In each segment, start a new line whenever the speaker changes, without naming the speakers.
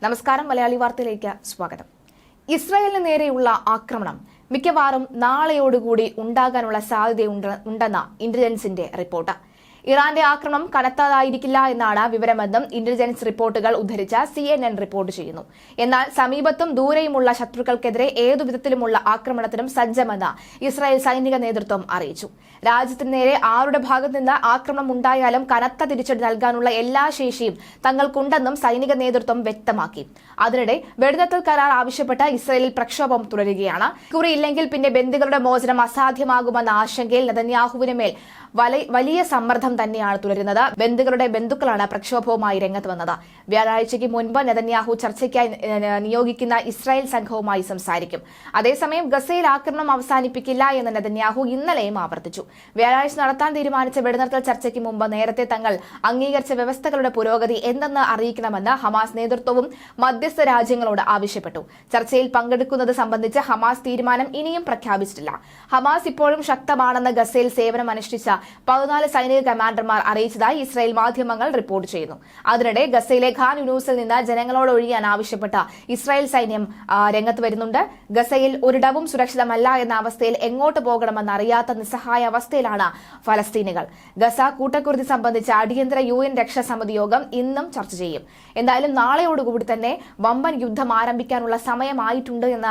നമസ്കാരം, മലയാളി വാർത്തയിലേക്ക് സ്വാഗതം. ഇസ്രായേലിന് നേരെയുള്ള ആക്രമണം മിക്കവാറും നാളെയോടുകൂടി ഉണ്ടാകാനുള്ള സാധ്യതയുണ്ടെന്ന ഇന്റലിജൻസിന്റെ റിപ്പോർട്ട്. ഇറാന്റെ ആക്രമണം കനത്തതായിരിക്കില്ല എന്നാണ് വിവരമെന്നും ഇന്റലിജൻസ് റിപ്പോർട്ടുകൾ ഉദ്ധരിച്ച CNN റിപ്പോർട്ട് ചെയ്യുന്നു. എന്നാൽ സമീപത്തും ദൂരെയുമുള്ള ശത്രുക്കൾക്കെതിരെ ഏതുവിധത്തിലുമുള്ള ആക്രമണത്തിനും സജ്ജമെന്ന് ഇസ്രായേൽ സൈനിക നേതൃത്വം അറിയിച്ചു. രാജ്യത്തിന് നേരെ ആരുടെ ഭാഗത്ത് നിന്ന് ആക്രമണം ഉണ്ടായാലും കനത്ത തിരിച്ചടി നൽകാനുള്ള എല്ലാ ശേഷിയും തങ്ങൾക്കുണ്ടെന്നും സൈനിക നേതൃത്വം വ്യക്തമാക്കി. അതിനിടെ വെടിനിർത്തൽ കരാർ ആവശ്യപ്പെട്ട് ഇസ്രായേലിൽ പ്രക്ഷോഭം തുടരുകയാണ്. കുറിയില്ലെങ്കിൽ പിന്നെ ബന്ദികളുടെ മോചനം അസാധ്യമാകുമെന്ന ആശങ്കയിൽ നെതന്യാഹുവിന് മേൽ വലിയ സമ്മർദ്ദം തന്നെയാണ് തുടരുന്നത്. ബന്ദികളുടെ ബന്ധുക്കളാണ് പ്രക്ഷോഭവുമായി രംഗത്ത് വന്നത്. വ്യാഴാഴ്ചയ്ക്ക് മുൻപ് നെതന്യാഹു ചർച്ചയ്ക്കായി നിയോഗിക്കുന്ന ഇസ്രായേൽ സംഘവുമായി സംസാരിക്കും. അതേസമയം ഗസയിൽ ആക്രമണം അവസാനിപ്പിക്കില്ല എന്ന് നെതന്യാഹു ഇന്നലെയും ആവർത്തിച്ചു. വ്യാഴാഴ്ച നടത്താൻ തീരുമാനിച്ച വെടിനിർത്തൽ ചർച്ചയ്ക്ക് മുമ്പ് നേരത്തെ തങ്ങൾ അംഗീകരിച്ച വ്യവസ്ഥകളുടെ പുരോഗതി എന്തെന്ന് അറിയിക്കണമെന്ന് ഹമാസ് നേതൃത്വവും മധ്യസ്ഥ രാജ്യങ്ങളോട് ആവശ്യപ്പെട്ടു. ചർച്ചയിൽ പങ്കെടുക്കുന്നത് സംബന്ധിച്ച് ഹമാസ് തീരുമാനം ഇനിയും പ്രഖ്യാപിച്ചിട്ടില്ല. ഹമാസ് ഇപ്പോഴും ശക്തമാണെന്ന് ഗസയിൽ സേവനം അനുഷ്ഠിച്ച 14 സൈനിക കമാൻഡർമാർ അറിയിച്ചതായി ഇസ്രായേൽ മാധ്യമങ്ങൾ റിപ്പോർട്ട് ചെയ്യുന്നു. അതിനിടെ ഗസയിലെ ഖാൻ യൂനൂസിൽ നിന്ന് ജനങ്ങളോട് ഒഴിയാൻ ആവശ്യപ്പെട്ട ഇസ്രായേൽ സൈന്യം രംഗത്ത് വരുന്നുണ്ട്. ഗസയിൽ ഒരിടവും സുരക്ഷിതമല്ല എന്ന അവസ്ഥയിൽ എങ്ങോട്ട് പോകണമെന്ന് അറിയാത്ത നിസ്സഹായ അവസ്ഥയിലാണ് ഫലസ്തീനികൾ. ഗസ കൂട്ടക്കുരുതി സംബന്ധിച്ച അടിയന്തര UN രക്ഷാസമിതി യോഗം ഇന്നും ചർച്ച ചെയ്യും. എന്തായാലും നാളെയോടുകൂടി തന്നെ വമ്പൻ യുദ്ധം ആരംഭിക്കാനുള്ള സമയമായിട്ടുണ്ട് എന്ന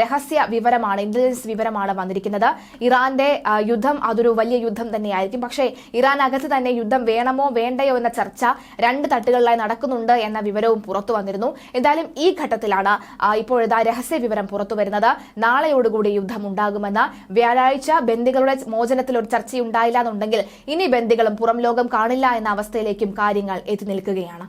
രഹസ്യ വിവരമാണ്, ഇന്റലിജൻസ് വിവരമാണ് വന്നിരിക്കുന്നത്. ഇറാന്റെ യുദ്ധം അതൊരു വലിയ യുദ്ധം തന്നെയായിരിക്കും. പക്ഷേ ഇറാനകത്ത് തന്നെ യുദ്ധം വേണമോ വേണ്ടയോ എന്ന ചർച്ച 2 തട്ടുകളിലായി നടക്കുന്നുണ്ട് എന്ന വിവരവും പുറത്തു വന്നിരുന്നു. എന്തായാലും ഈ ഘട്ടത്തിലാണ് ഇപ്പോഴത്തെ രഹസ്യ വിവരം പുറത്തു വരുന്നത്. നാളെയോടുകൂടി യുദ്ധം ഉണ്ടാകുമെന്ന്. വ്യാഴാഴ്ച ബന്ദികളുടെ മോചനത്തിൽ ഒരു ചർച്ചയുണ്ടായില്ല എന്നുണ്ടെങ്കിൽ ഇനി ബന്ദികളും പുറം ലോകം കാണില്ല എന്ന അവസ്ഥയിലേക്കും കാര്യങ്ങൾ എത്തി നിൽക്കുകയാണ്.